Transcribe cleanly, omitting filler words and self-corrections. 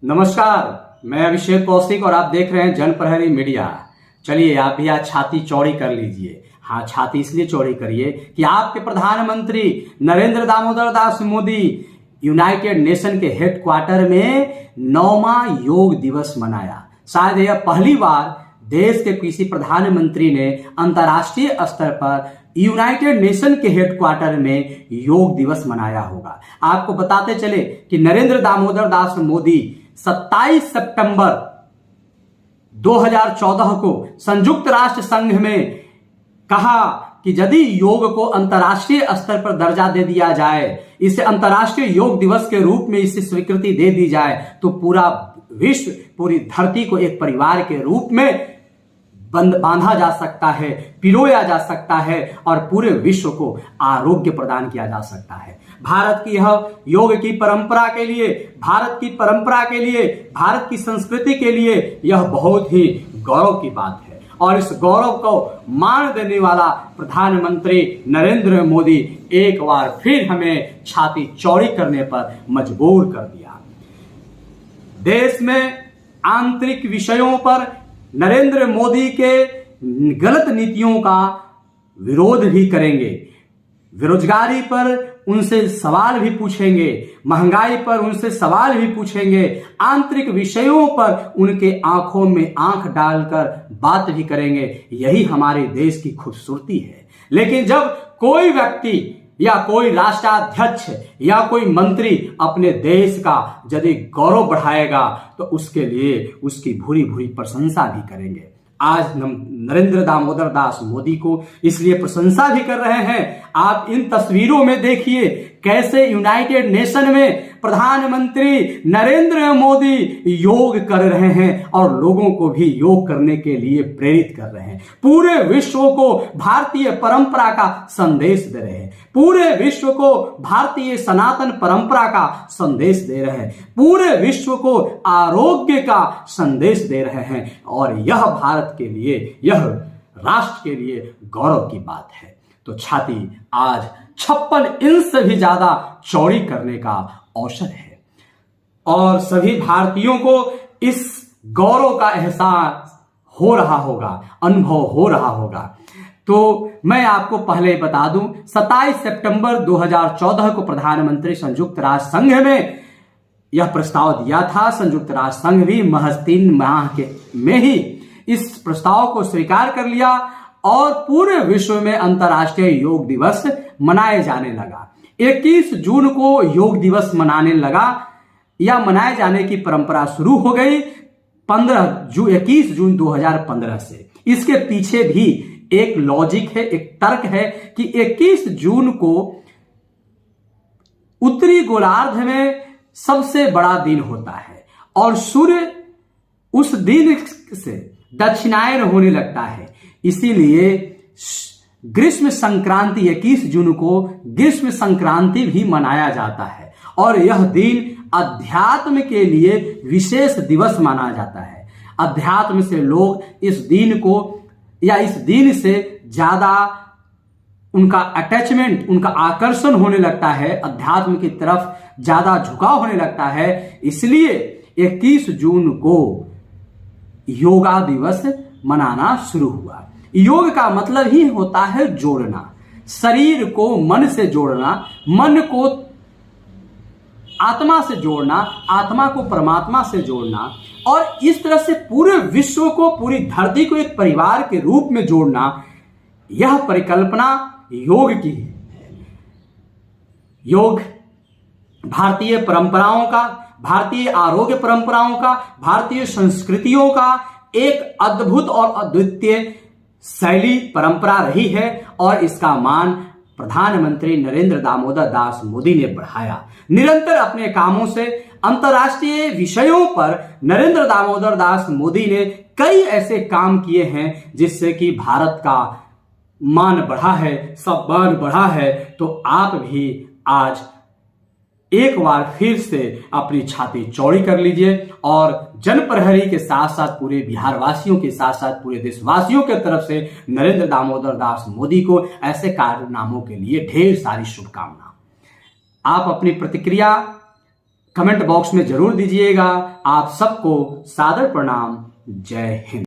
नमस्कार, मैं अभिषेक कौशिक और आप देख रहे हैं जन प्रहरी मीडिया। चलिए आप भी आज छाती चौड़ी कर लीजिए। हाँ, छाती इसलिए चौड़ी करिए कि आपके प्रधानमंत्री नरेंद्र दामोदर दास मोदी यूनाइटेड नेशन के हेडक्वार्टर में 9वां योग दिवस मनाया। शायद यह पहली बार देश के किसी प्रधानमंत्री ने अंतर्राष्ट्रीय स्तर पर यूनाइटेड नेशन के हेडक्वार्टर में योग दिवस मनाया होगा। आपको बताते चले कि नरेंद्र दामोदर दास मोदी 27 सितंबर 2014 को संयुक्त राष्ट्र संघ में कहा कि यदि योग को अंतर्राष्ट्रीय स्तर पर दर्जा दे दिया जाए, इसे अंतर्राष्ट्रीय योग दिवस के रूप में इसे स्वीकृति दे दी जाए, तो पूरा विश्व, पूरी धरती को एक परिवार के रूप में बांधा जा सकता है, पिरोया जा सकता है और पूरे विश्व को आरोग्य प्रदान किया जा सकता है। भारत की यह योग की परंपरा के लिए, भारत की परंपरा के लिए, भारत की संस्कृति के लिए यह बहुत ही गौरव की बात है। और इस गौरव को मान देने वाला प्रधानमंत्री नरेंद्र मोदी एक बार फिर हमें छाती चौड़ी करने पर मजबूर कर दिया। देश में आंतरिक विषयों पर नरेंद्र मोदी के गलत नीतियों का विरोध भी करेंगे, बेरोजगारी पर उनसे सवाल भी पूछेंगे, महंगाई पर उनसे सवाल भी पूछेंगे, आंतरिक विषयों पर उनके आंखों में आंख डालकर बात भी करेंगे। यही हमारे देश की खूबसूरती है। लेकिन जब कोई व्यक्ति या कोई राष्ट्राध्यक्ष या कोई मंत्री अपने देश का यदि गौरव बढ़ाएगा तो उसके लिए उसकी भूरी भूरी प्रशंसा भी करेंगे। आज नरेंद्र दामोदर दास मोदी को इसलिए प्रशंसा भी कर रहे हैं। आप इन तस्वीरों में देखिए कैसे यूनाइटेड नेशन में प्रधानमंत्री नरेंद्र मोदी योग कर रहे हैं और लोगों को भी योग करने के लिए प्रेरित कर रहे हैं। पूरे विश्व को भारतीय परंपरा का संदेश दे रहे हैं, पूरे विश्व को भारतीय सनातन परंपरा का संदेश दे रहे हैं, पूरे विश्व को आरोग्य का संदेश दे रहे हैं। और यह भारत के लिए, यह राष्ट्र के लिए गौरव की बात है। तो छाती आज 56 इंच से भी ज्यादा चौड़ी करने का अवसर है और सभी भारतीयों को इस गौरव का एहसास हो रहा होगा, अनुभव हो रहा होगा। तो मैं आपको पहले बता दूं, 27 सितंबर 2014 को प्रधानमंत्री संयुक्त राष्ट्र संघ में यह प्रस्ताव दिया था। संयुक्त राष्ट्र संघ भी महज 3 माह में ही इस प्रस्ताव को स्वीकार कर लिया और पूरे विश्व में अंतर्राष्ट्रीय योग दिवस मनाए जाने लगा। 21 जून को योग दिवस मनाने लगा या मनाए जाने की परंपरा शुरू हो गई 21 जून 2015 से। इसके पीछे भी एक लॉजिक है, एक तर्क है कि 21 जून को उत्तरी गोलार्ध में सबसे बड़ा दिन होता है और सूर्य उस दिन से दक्षिणायन होने लगता है। इसीलिए ग्रीष्म संक्रांति 21 जून को ग्रीष्म संक्रांति भी मनाया जाता है और यह दिन अध्यात्म के लिए विशेष दिवस माना जाता है। अध्यात्म से लोग इस दिन को या इस दिन से ज्यादा उनका अटैचमेंट, उनका आकर्षण होने लगता है, अध्यात्म की तरफ ज्यादा झुकाव होने लगता है। इसलिए 21 जून को योगा दिवस मनाना शुरू हुआ। योग का मतलब ही होता है जोड़ना, शरीर को मन से जोड़ना, मन को आत्मा से जोड़ना, आत्मा को परमात्मा से जोड़ना और इस तरह से पूरे विश्व को, पूरी धरती को एक परिवार के रूप में जोड़ना। यह परिकल्पना योग की है। योग भारतीय परंपराओं का, भारतीय आरोग्य परंपराओं का, भारतीय संस्कृतियों का एक अद्भुत और अद्वितीय शैली परंपरा रही है और इसका मान प्रधानमंत्री नरेंद्र दामोदर दास मोदी ने बढ़ाया। निरंतर अपने कामों से अंतर्राष्ट्रीय विषयों पर नरेंद्र दामोदर दास मोदी ने कई ऐसे काम किए हैं जिससे कि भारत का मान बढ़ा है, सम्मान बढ़ा है। तो आप भी आज एक बार फिर से अपनी छाती चौड़ी कर लीजिए और जन प्रहरी के साथ साथ पूरे बिहार वासियों के साथ साथ पूरे देशवासियों के तरफ से नरेंद्र दामोदर दास मोदी को ऐसे कारनामों के लिए ढेर सारी शुभकामना। आप अपनी प्रतिक्रिया कमेंट बॉक्स में जरूर दीजिएगा। आप सबको सादर प्रणाम। जय हिंद।